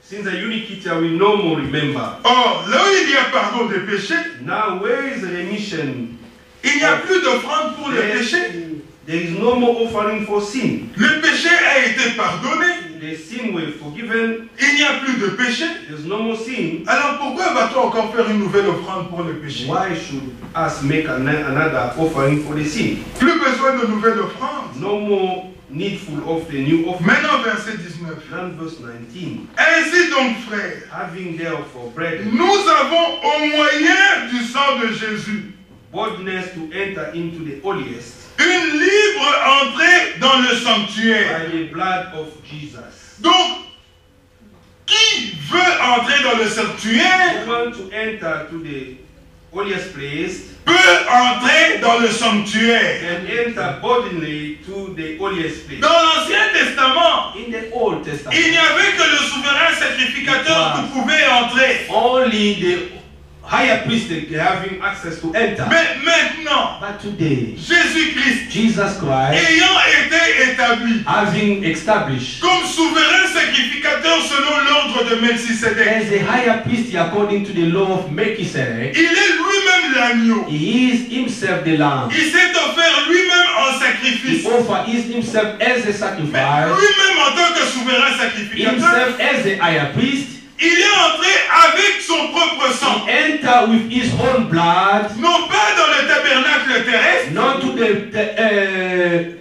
S1: Sins and iniquity I will no more remember.
S2: Or, là où il y a pardon des péchés,
S1: Now where is the remission?
S2: il n'y a plus d'offrande pour les péchés.
S1: There is no more offering for sin.
S2: Le péché a été pardonné.
S1: The sin were forgiven.
S2: Il n'y a plus de péché.
S1: There's no more sin.
S2: Alors pourquoi va-t-on encore faire une nouvelle offrande pour le péché?
S1: Why should us make another offering for the sin?
S2: Plus besoin de nouvelle offrande.
S1: No more needful of the new offering.
S2: Maintenant, verset 19.
S1: Now verse 19.
S2: Ainsi donc, frères,
S1: Having therefore brethren
S2: nous avons au moyen du sang de Jésus
S1: boldness to enter into the holiest
S2: une libre entrée dans le sanctuaire.
S1: by the blood of Jesus.
S2: Donc, qui veut entrer dans le sanctuaire
S1: Who want to enter to the holiest place
S2: peut entrer dans le sanctuaire.
S1: and enter boldly to the holiest place.
S2: Dans l'Ancien Testament,
S3: In the Old
S2: il
S3: Testament,
S2: n'y avait que le souverain sacrificateur qui pouvait entrer.
S3: only the higher priest having access to enter.
S2: Mais maintenant,
S3: But today,
S2: Jésus-Christ,
S3: Jesus Christ,
S2: ayant été établi
S3: having established
S2: comme souverain sacrificateur selon l'ordre de Melchisédek,
S3: as a higher priest according to the law of Melchizedek,
S2: il est lui-même l'agneau.
S3: he is himself the lamb.
S2: Il s'est offert lui-même en
S3: He
S2: sacrifice.
S3: offer is himself as a
S2: Mais
S3: sacrifice,
S2: lui-même en tant que souverain sacrificateur,
S3: himself as a higher priest.
S2: il est entré avec son propre sang.
S3: He enter with his own blood,
S2: Non pas dans le tabernacle terrestre,
S3: not to the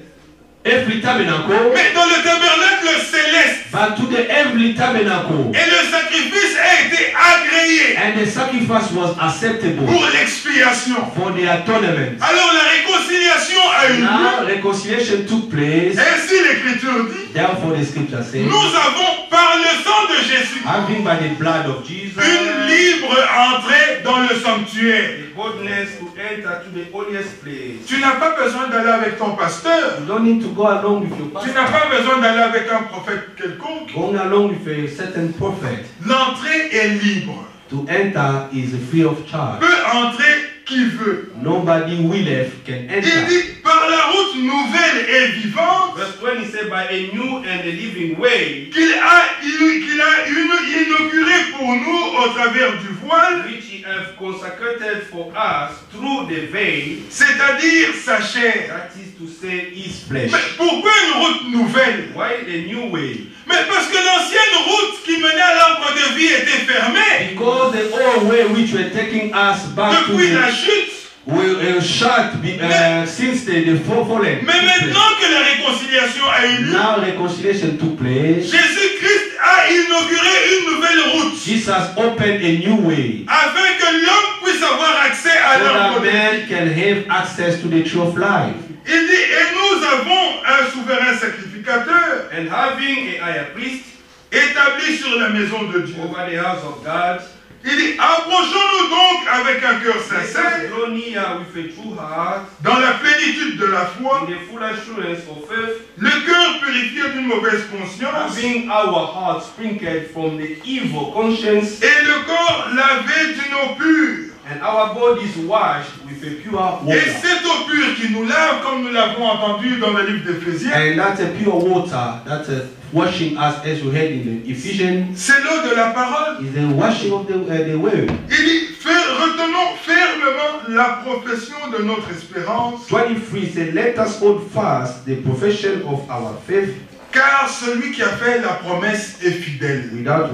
S3: earthly tabernacle,
S2: mais dans le tabernacle céleste.
S3: but to the heavenly tabernacle.
S2: Et le sacrifice a été agréé
S3: And the sacrifice was acceptable
S2: pour l'expiation.
S3: for the atonement.
S2: Alors la réconciliation a eu
S3: Now
S2: lieu.
S3: reconciliation took place.
S2: Ainsi l'Écriture dit,
S3: Therefore the scripture says,
S2: nous avons par le sang de Jésus
S3: having by the blood of Jesus
S2: une libre entrée dans le sanctuaire.
S1: The boldness to enter to the holiest place.
S2: Tu n'as pas besoin d'aller avec ton pasteur.
S3: you don't need to go along with your
S2: Tu n'as
S3: pastor,
S2: pas besoin d'aller avec un prophète quelconque.
S3: going along with a certain prophet.
S2: L'entrée est libre.
S3: To enter is free of charge.
S2: Peut entrer qui veut.
S3: Nobody willeth can
S2: Il
S3: enter.
S2: dit, par la route nouvelle et vivante
S1: Verse 20 said, by a new and a living way,
S2: qu'il a inauguré pour nous au travers du voile,
S1: which he hath consecrated for us through the veil,
S2: c'est-à-dire sa chair.
S1: that is to say, his
S3: Flesh.
S2: Mais pourquoi une route nouvelle?
S1: why a new way?
S2: Mais parce que l'ancienne route qui menait à l'arbre de vie était fermée
S3: Because the old way which were taking us back to
S2: depuis la
S3: the
S2: chute.
S3: shut since the fallen.
S2: Mais maintenant que la réconciliation a eu lieu,
S3: Now reconciliation took place.
S2: Jésus-Christ a inauguré une nouvelle route
S3: Jesus opened a new way
S2: afin que l'homme puisse avoir accès à
S3: so
S2: l'arbre
S3: that
S2: de vie.
S3: man can have access to the tree of life.
S2: Il dit, et nous avons un souverain sacrificateur
S1: And having a higher priest
S2: établi sur la maison de Dieu.
S1: over the house of God,
S2: Il dit, approchons-nous donc avec un cœur
S1: let
S2: sincère,
S1: us draw near with a true heart,
S2: dans la plénitude de la foi,
S1: in the full assurance of faith,
S2: le cœur purifié d'une mauvaise conscience,
S1: having our hearts sprinkled from the evil conscience,
S2: et le corps lavé d'une eau pure.
S1: and our bodies washed with a pure
S2: Et
S1: water.
S2: cette eau pure qui nous lave, comme nous l'avons entendu dans le livre d'Éphésiens,
S3: And that's a pure water, that's washing us as we had in the Ephesians,
S2: c'est l'eau de la parole.
S3: is the washing of the word.
S2: Il dit, retenons fermement la profession de notre espérance,
S3: 23 says, let us hold fast the profession of our faith
S2: car celui qui a fait la promesse est fidèle.
S3: without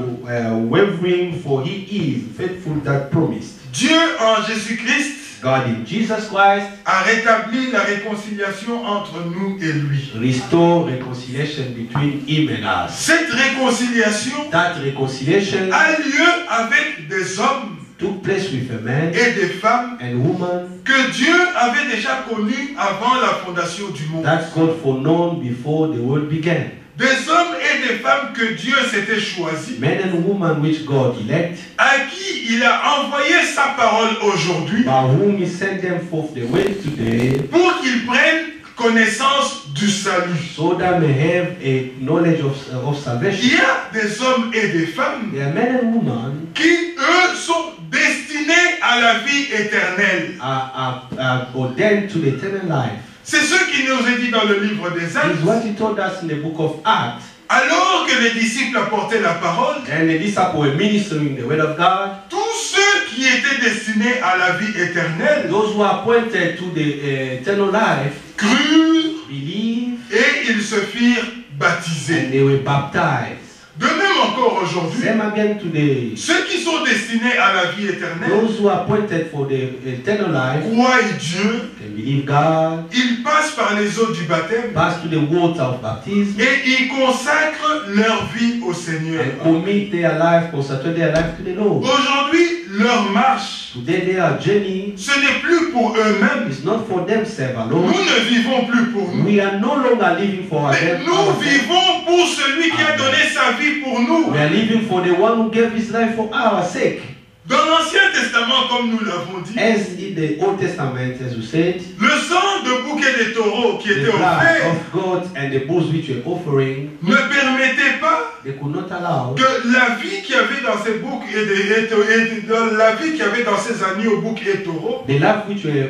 S3: wavering, for he is faithful that promised.
S2: Dieu en Jésus-Christ
S3: God in Jesus Christ
S2: a rétabli la réconciliation entre nous et lui.
S3: restore reconciliation between him and us.
S2: Cette réconciliation
S3: That reconciliation
S2: a lieu avec des hommes
S3: took place with a man
S2: et des femmes
S3: and woman
S2: que Dieu avait déjà connus avant la fondation du monde.
S3: that God foreknown before the world began.
S2: Des hommes et des femmes que Dieu s'était choisis,
S3: Men and women which God elect,
S2: à qui il a envoyé sa parole aujourd'hui
S3: by whom he sent them forth the way today,
S2: pour qu'ils prennent connaissance du salut.
S3: so that may have a knowledge of
S2: Il
S3: salvation.
S2: y a des hommes et des femmes
S3: There are men and women
S2: qui, eux, sont destinés à la vie éternelle.
S3: are ordained to the eternal life.
S2: C'est ce qu'il nous est dit dans le livre des
S3: This
S2: Actes.
S3: is what he told us in the book of Acts.
S2: Alors que les disciples apportaient la parole,
S3: And the disciples were ministering the word of God.
S2: tous ceux qui étaient destinés à la vie éternelle
S3: Those who are appointed to the eternal life
S2: crurent
S3: believed
S2: et ils se firent
S3: and
S2: baptiser.
S3: they were baptized.
S2: De même encore aujourd'hui,
S3: Same again today.
S2: ceux qui sont destinés à la vie éternelle
S3: Those who are appointed for the eternal life
S2: croient Dieu,
S3: can believe God,
S2: ils passent par les eaux du baptême
S3: pass to the water of baptism,
S2: et ils consacrent leur vie au Seigneur.
S3: and commit their life, consecrate their life to the Lord.
S2: Aujourd'hui, leur marche,
S3: Today their journey
S2: ce n'est plus pour eux-mêmes.
S3: is not for themselves
S2: Nous
S3: alone.
S2: ne vivons plus pour nous.
S3: We are no longer living for
S2: Mais nous
S3: ourselves.
S2: vivons pour celui qui a donné sa vie pour nous.
S3: We are living for the one who gave his life for our sake.
S2: Dans l'Ancien Testament, comme nous l'avons dit,
S3: As in the Old Testament, as we said,
S2: le sang de bouquet de taureaux qui
S3: the
S2: était
S3: blood
S2: offert
S3: of God and the bulls which were offering,
S2: ne permettait pas
S3: they could not allow
S2: que la vie qu'il y avait dans ces boucs et la vie qu'il y avait dans ces agneaux, boucs et taureaux
S3: the life which were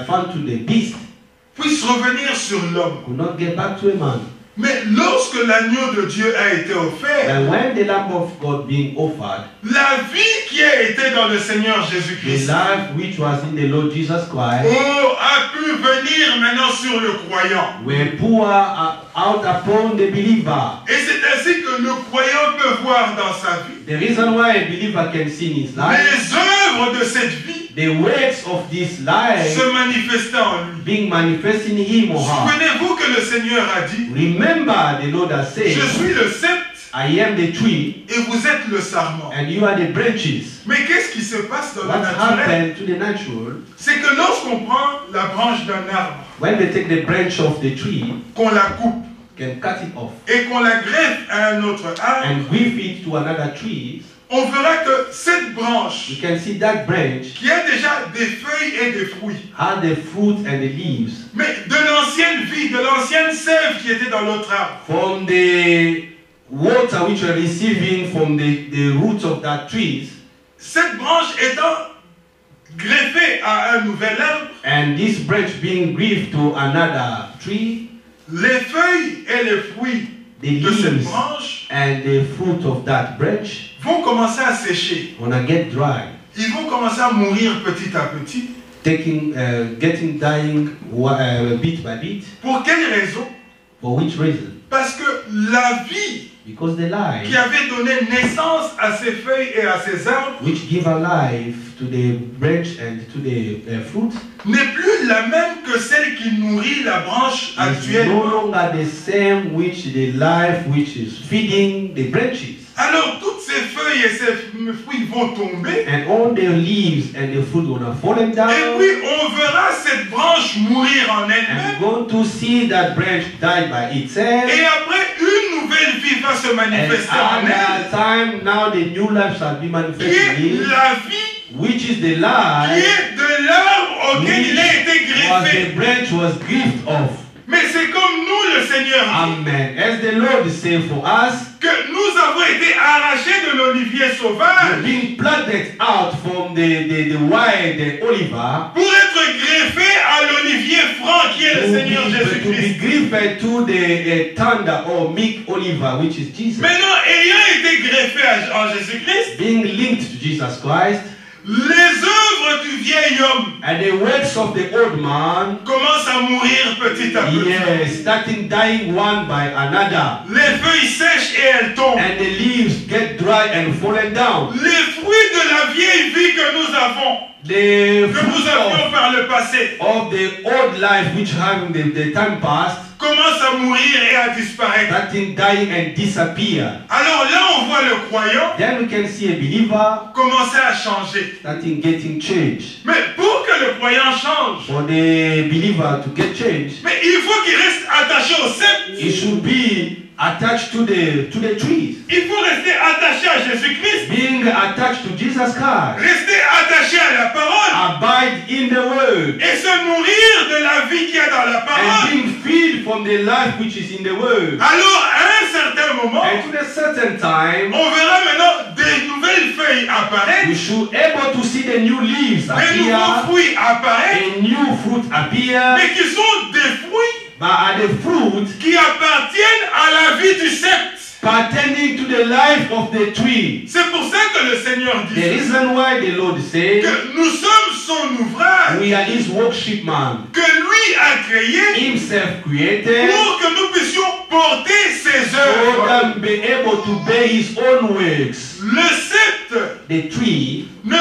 S3: found to the beast
S2: puisse revenir sur l'homme.
S3: could not get back to a man.
S2: Mais lorsque l'agneau de Dieu a été offert,
S3: And when the Lamb of God being offered,
S2: la vie qui a été dans le Seigneur
S3: the
S2: Jésus-Christ
S3: life which was in the Lord Jesus Christ
S2: a pu venir maintenant sur le croyant.
S3: were poured out upon the believer.
S2: Et c'est ainsi que le croyant peut voir dans sa vie
S3: The reason why a believer can see in his life,
S2: les œuvres de cette vie
S3: the works of this life
S2: se manifester en lui.
S3: being manifest in him or her.
S2: Souvenez-vous que le Seigneur a dit,
S3: Remember, the Lord has said,
S2: je suis le sceptre
S3: I am the tree
S2: et vous êtes le sarment.
S3: and you are the branches.
S2: Mais qu'est-ce qui se passe dans le
S3: What
S2: naturel?
S3: happened to the natural?
S2: C'est que lorsqu'on prend la branche d'un arbre,
S3: When they take the branch of the tree,
S2: qu'on la coupe
S3: can cut it off
S2: et qu'on la greffe à un autre arbre,
S3: and weave it to another tree,
S2: on verra que cette branche
S3: you can see that branch
S2: qui a déjà des feuilles et des fruits,
S3: had the fruit and the leaves
S2: mais de l'ancienne vie, de l'ancienne sève qui était dans l'autre arbre,
S3: from the water which were receiving from the roots of that trees,
S2: cette branche étant greffée à un nouvel arbre,
S3: and this branch being greaved to another tree,
S2: les feuilles et les fruits
S3: the
S2: de cette
S3: leaves
S2: branche
S3: and the fruit of that branch
S2: vont commencer à sécher.
S3: gonna get dry,
S2: Ils vont commencer à mourir petit à petit.
S3: getting dying bit by bit.
S2: Pour quelle raison?
S3: For which reason?
S2: Parce que la vie
S3: Because the life
S2: qui avait donné naissance à ces feuilles et à ces arbres
S3: which give a life to the branch and to the fruit
S2: n'est plus la même que celle qui nourrit la branche
S3: is no
S2: actuelle.
S3: longer the same which the life which is feeding the branches.
S2: Alors toutes ces feuilles et ces fruits vont tomber.
S3: And all the leaves and the fruit gonna fallen
S2: Et
S3: down.
S2: puis on verra cette branche mourir en
S3: And
S2: elle-même.
S3: we're going to see that branch die by itself.
S2: Et après une nouvelle vie va se
S3: And
S2: manifester en
S3: at
S2: elle.
S3: that time, now the new life shall be
S2: Qui
S3: manifested
S2: est
S3: in it,
S2: la vie,
S3: which is the
S2: qui
S3: life
S2: est de l'arbre auquel il a été
S3: which was
S2: greffé.
S3: the branch was grieved off.
S2: Mais c'est comme nous, le Seigneur, dit,
S3: Amen. As the Lord said for us,
S2: que nous avons été arrachés de l'olivier
S3: we're
S2: sauvage
S3: being plucked out from the wild the oliver
S2: pour être greffés à l'olivier franc qui est le Seigneur
S3: to be
S2: Jésus-Christ.
S3: grieved to the tender or meek oliver, which is Jesus.
S2: Maintenant, ayant été greffés en Jésus-Christ,
S3: Being linked to Jesus Christ,
S2: les œuvres du vieil homme
S3: and the works of the old man
S2: commencent à à mourir petit à petit.
S3: Yes, starting dying one by another.
S2: Les feuilles sèchent et elles tombent.
S3: And the leaves get dry and fallen down.
S2: Les fruits de la vieille vie que nous avons,
S3: The
S2: que nous
S3: fruit
S2: avions par le passé,
S3: of the old life which having the time past,
S2: commencent à mourir et à disparaître.
S3: starting dying and disappear.
S2: Alors là, on voit le croyant
S3: Then we can see a believer
S2: commencer à changer.
S3: starting getting changed.
S2: Mais pour que le croyant change,
S3: For the believer to get changed,
S2: mais il faut qu'il reste attaché au sceptre.
S3: he should be attached to the trees.
S2: Il faut rester attaché à Jésus-Christ.
S3: Being attached to Jesus Christ.
S2: Rester attaché à la parole.
S3: Abide in the word.
S2: Et se nourrir de la vie qu'il y a dans la
S3: And
S2: parole.
S3: being filled from the life which is in the word.
S2: Alors, à un certain moment,
S3: And to a certain time,
S2: on verra maintenant des nouvelles feuilles apparaître,
S3: we should able to see the new leaves
S2: des nouveaux
S3: appear,
S2: fruits apparaître,
S3: a new fruit appear,
S2: mais qui sont des fruits
S3: but are the fruit
S2: qui appartiennent à la vie du sceptre.
S3: pertaining to the life of the tree.
S2: C'est pour ça que le Seigneur
S3: The
S2: dit
S3: reason why the Lord said,
S2: que nous sommes son ouvrage,
S3: we are his workshipman,
S2: que lui a créé
S3: himself created,
S2: pour que nous puissions porter ses
S3: so
S2: œuvres.
S3: that be able to bear his own works.
S2: Le sceptre,
S3: The tree,
S2: le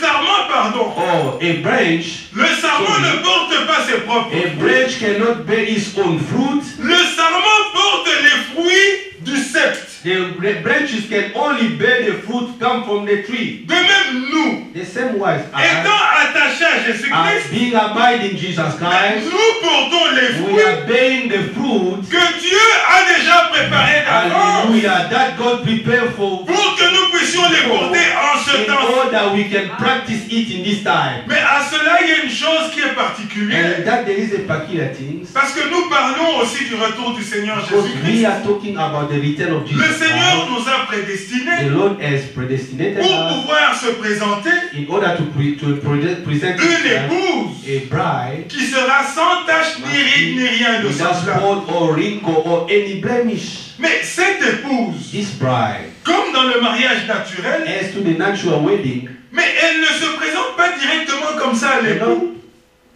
S2: sarment, pardon,
S3: or a branch,
S2: le sarment ne porte pas ses propres
S3: a
S2: fruits.
S3: branch cannot bear its own fruit.
S2: Le sarment porte les fruits du sceptre.
S3: The branches can only bear the fruit come from the tree.
S2: De même, nous,
S3: The same wise
S2: étant attachés à
S3: as
S2: Jésus-Christ,
S3: being abide in Jesus Christ,
S2: nous portons les
S3: we
S2: fruits
S3: are bearing the fruit.
S2: que Dieu a déjà préparés d'avance
S3: Hallelujah. That God prepared for
S2: pour que nous puissions les porter en ce
S3: in
S2: temps.
S3: order we can practice it in this time.
S2: Mais à cela, il y a une chose qui est particulière.
S3: And that there is a peculiar thing.
S2: Parce que nous parlons aussi du retour du Seigneur
S3: Because we
S2: Jésus-Christ.
S3: are talking about the return of
S2: Le
S3: Jesus
S2: Seigneur
S3: Christ.
S2: nous a
S3: The
S2: prédestinés
S3: Lord has predestinated
S2: pour
S3: us
S2: pouvoir se présenter
S3: in order to present
S2: une
S3: himself
S2: épouse
S3: a bride
S2: qui sera sans tache, ni ride, ni rien de
S3: without
S2: cela.
S3: spot or wrinkle or any blemish.
S2: Mais cette épouse,
S3: This bride,
S2: comme dans le mariage naturel,
S3: as to the natural wedding,
S2: mais elle ne se présente pas directement comme ça à l'époux.
S3: cannot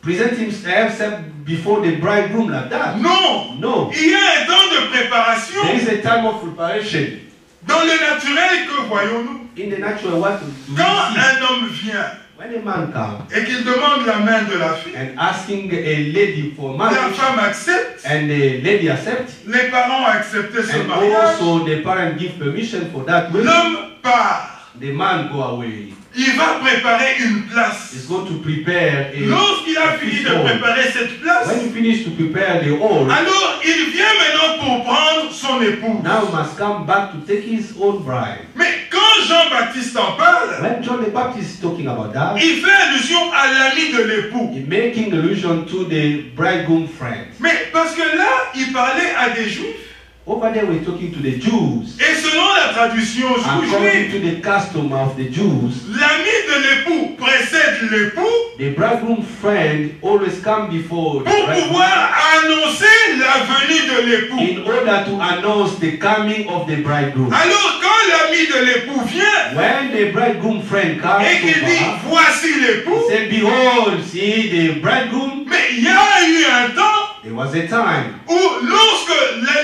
S3: present himself before the bridegroom like that.
S2: Non,
S3: No.
S2: il y a un temps de préparation.
S3: There is a time of preparation.
S2: Dans le naturel, que voyons-nous?
S3: In the natural, what do we
S2: Quand
S3: see?
S2: un homme vient
S3: When a man comes
S2: et qu'il demande la main de la fille,
S3: and asking a lady for
S2: la
S3: marriage,
S2: femme accepte,
S3: and the lady accepts,
S2: les parents ont accepté ce
S3: and
S2: mariage,
S3: also the parent give permission for that wedding,
S2: l'homme part.
S3: the man go away.
S2: Il va préparer une place.
S3: He's going to prepare a
S2: Lorsqu'il a fini de préparer cette place,
S3: when you finish to prepare the hall,
S2: alors il vient maintenant pour prendre son épouse.
S3: now must come back to take his own bride.
S2: Mais quand Jean-Baptiste en parle,
S3: When John the Baptist is talking about that,
S2: il fait allusion à l'ami de l'époux.
S3: he's making allusion to the bridegroom friend.
S2: Mais parce que là, il parlait à des juifs.
S3: Over there we're talking to the Jews.
S2: Et selon la tradition
S3: According
S2: juive,
S3: to the custom of the Jews,
S2: l'ami de l'époux précède l'époux
S3: the bridegroom friend always come before the
S2: pour
S3: bridegroom
S2: pouvoir annoncer la venue de l'époux.
S3: in order to announce the coming of the bridegroom.
S2: Alors quand l'ami de l'époux vient
S3: When the bridegroom friend comes
S2: et qu'il dit
S3: over,
S2: voici l'époux,
S3: he said, behold, see the bridegroom.
S2: mais il y a eu un temps
S3: There was a time
S2: où lorsque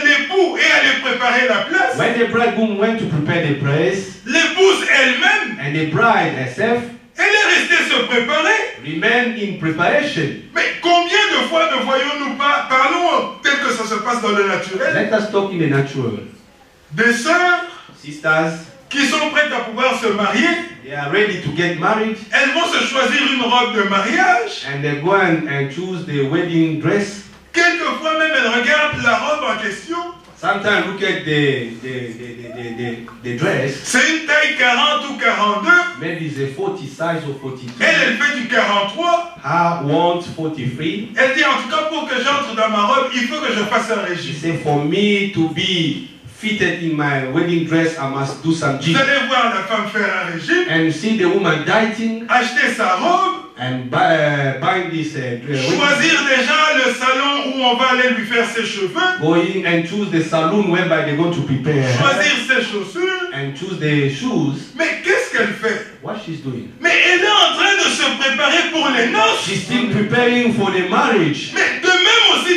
S2: l'époux est allé préparer la place,
S3: when the bridegroom went to prepare the place,
S2: l'épouse elle-même,
S3: and the bride herself
S2: elle est restée se préparer.
S3: remained in preparation.
S2: Mais combien de fois ne voyons-nous pas, parlons tel que ça se passe dans le naturel,
S3: Let us talk in the natural.
S2: des sœurs
S3: Sisters,
S2: qui sont prêtes à pouvoir se marier,
S3: they are ready to get married,
S2: elles vont se choisir une robe de mariage.
S3: and they go and choose the wedding dress.
S2: Quelquefois même elles regardent la robe en question.
S3: Sometimes look at the dress.
S2: C'est une taille 40 ou 42.
S3: Maybe it's a 40 size or 42.
S2: Elle fait du 43.
S3: Her wants 43.
S2: Elle dit en tout cas pour que j'entre dans ma robe, il faut que je fasse un
S3: She
S2: régime.
S3: said, for me to be fitted in my wedding dress, I must do some
S2: Vous
S3: gym.
S2: allez voir la femme faire un régime,
S3: And see the woman dieting
S2: acheter sa robe,
S3: and buying this dress.
S2: choisir déjà le salon où on va aller lui faire ses cheveux,
S3: Going and choose the saloon whereby they're going to prepare her,
S2: choisir ses chaussures.
S3: and choose the shoes.
S2: Mais qu'est-ce qu'elle fait?
S3: What she's doing?
S2: Mais elle est en train de se préparer pour les noces.
S3: She's still preparing for the marriage.
S2: Mais de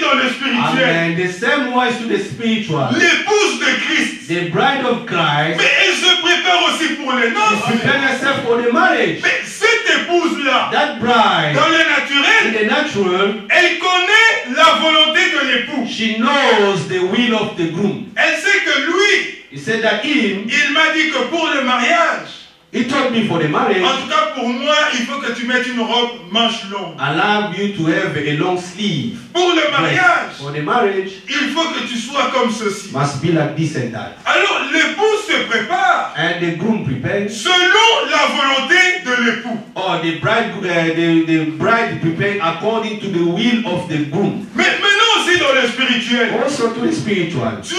S2: dans le spirituel.
S3: Amen. The same wise to the spiritual.
S2: L'épouse de Christ.
S3: The bride of Christ.
S2: Mais elle se prépare aussi pour les
S3: She
S2: noces.
S3: prepares herself for the marriage.
S2: Mais cette épouse-là,
S3: That bride,
S2: dans le
S3: in
S2: naturel,
S3: the natural,
S2: elle connaît la volonté de l'époux.
S3: she knows the will of the groom.
S2: Elle sait que lui,
S3: He said that him,
S2: il m'a dit que pour le mariage,
S3: he told me for the marriage,
S2: en tout cas pour moi, il faut que tu mettes une robe manche longue.
S3: allow you to have a long sleeve.
S2: Pour le
S3: Yes.
S2: mariage,
S3: For the marriage,
S2: il faut que tu sois comme ceci.
S3: must be like this and that.
S2: Alors l'épouse se prépare
S3: And the groom prepares,
S2: selon la volonté de l'époux.
S3: or the bride prepared according to the will of the groom.
S2: Mais maintenant aussi dans le spirituel,
S3: Also to the spiritual.
S2: Dieu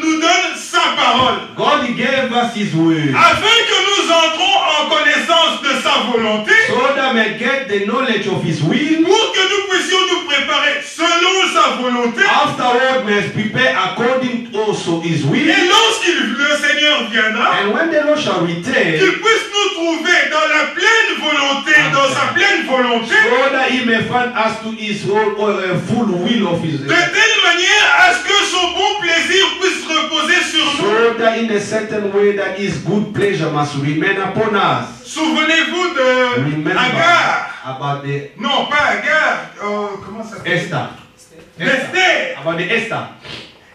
S2: nous donne sa parole
S3: God he gave us his word
S2: afin que nous entrons en connaissance de sa volonté
S3: so that we get the knowledge of his will.
S2: pour que nous puissions nous préparer selon sa volonté.
S3: Afterward, we must prepare according also his will.
S2: Et lorsqu'il le Seigneur viendra,
S3: And when the Lord shall return,
S2: qu'il puisse nous trouver dans la pleine volonté, dans sa pleine volonté,
S3: so that he may find us to his whole full will of his
S2: de telle manière à ce que son bon plaisir puisse reposer sur nous.
S3: so that in a certain way that his good pleasure must remain upon us.
S2: Souvenez-vous de
S3: Remember
S2: Agar.
S3: about the
S2: Non, pas Agar. Comment ça s'appelle?
S3: Esther.
S2: Esther.
S3: About the Esther.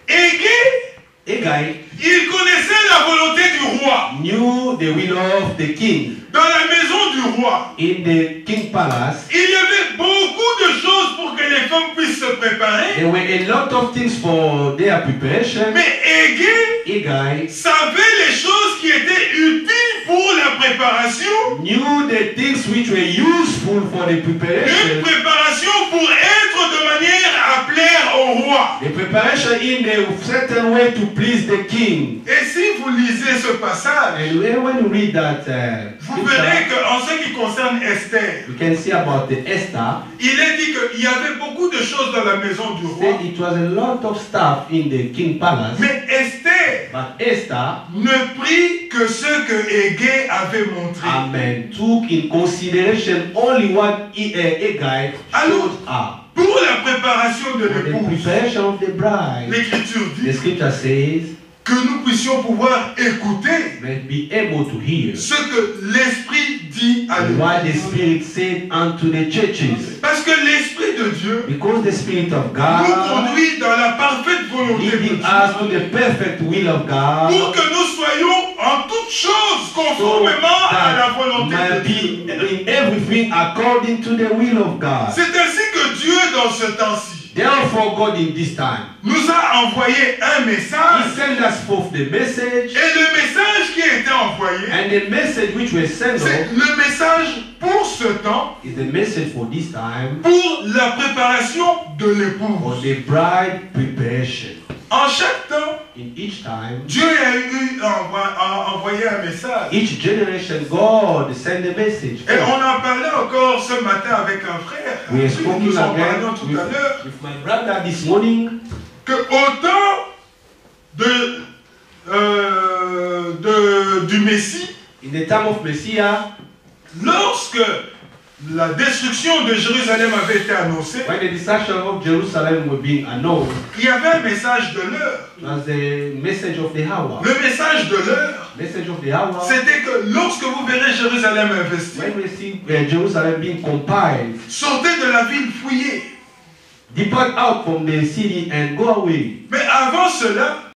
S2: Agué,
S3: Hegai
S2: il connaissait la volonté du roi.
S3: knew the will of the king.
S2: Dans la maison du roi,
S3: In the king palace,
S2: il y avait beaucoup de choses pour que les femmes puissent se préparer.
S3: there were a lot of things for their preparation.
S2: Mais Agué
S3: Hegai
S2: savait les choses qui étaient utiles pour la préparation.
S3: knew the things which were useful for the
S2: Une
S3: preparation.
S2: préparation pour être de manière à plaire au roi.
S3: The preparation in a certain way to please the king.
S2: Et si vous lisez ce passage,
S3: And when you read that,
S2: vous verrez qu'en ce qui concerne Esther,
S3: you can see about the Esther.
S2: il est dit qu'il y avait beaucoup de choses dans la maison du roi.
S3: Said it was a lot of stuff in the king palace.
S2: Mais Esther
S3: But Esther,
S2: ne prit que ce que Agué avait montré.
S3: amen, took in consideration only what Hegai showed her.
S2: Pour la préparation de
S3: For the
S2: l'épouse,
S3: preparation of the bride,
S2: l'Écriture
S3: the
S2: dit
S3: scripture says,
S2: que nous puissions pouvoir écouter
S3: but be able to hear
S2: ce que l'Esprit dit à
S3: what the
S2: l'Église.
S3: Spirit said unto the churches.
S2: Parce que l'Esprit de Dieu
S3: Because the Spirit of
S2: nous
S3: God
S2: conduit dans la parfaite volonté de
S3: leading
S2: Dieu.
S3: us to the perfect will of
S2: Pour
S3: God,
S2: que nous soyons en toutes choses
S3: so
S2: conformément à la
S3: that
S2: volonté
S3: might
S2: de Dieu.
S3: be in everything according to the will of God.
S2: C'est ainsi que Dieu, dans ce temps-ci,
S3: Therefore, God in this time,
S2: nous a envoyé un
S3: He
S2: message.
S3: sent us forth the message,
S2: Et le message qui a été envoyé,
S3: and the message which was sent
S2: c'est
S3: off
S2: le message pour ce temps,
S3: is the message for this time
S2: pour la préparation de
S3: for
S2: l'épouse.
S3: the bride preparation.
S2: En chaque temps,
S3: In each time,
S2: Dieu a envoyé un message.
S3: each generation, God sent a message.
S2: Et on en parlait encore ce matin avec un frère.
S3: We are
S2: Nous
S3: speaking
S2: en
S3: again
S2: parlions tout à l'heure.
S3: with my brother this morning.
S2: Que au temps du Messie,
S3: In the time of Messiah,
S2: lorsque la destruction de Jérusalem avait été annoncée,
S3: when the destruction of Jerusalem was being announced,
S2: il y avait un message de l'heure.
S3: it was the message of the hour.
S2: Le message de l'heure,
S3: Message of the hour.
S2: c'était que lorsque vous verrez Jérusalem investie,
S3: When we see Jerusalem being compiled,
S2: sortez de la ville fouillée.
S3: depart out from the city and go away.
S2: Mais avant cela,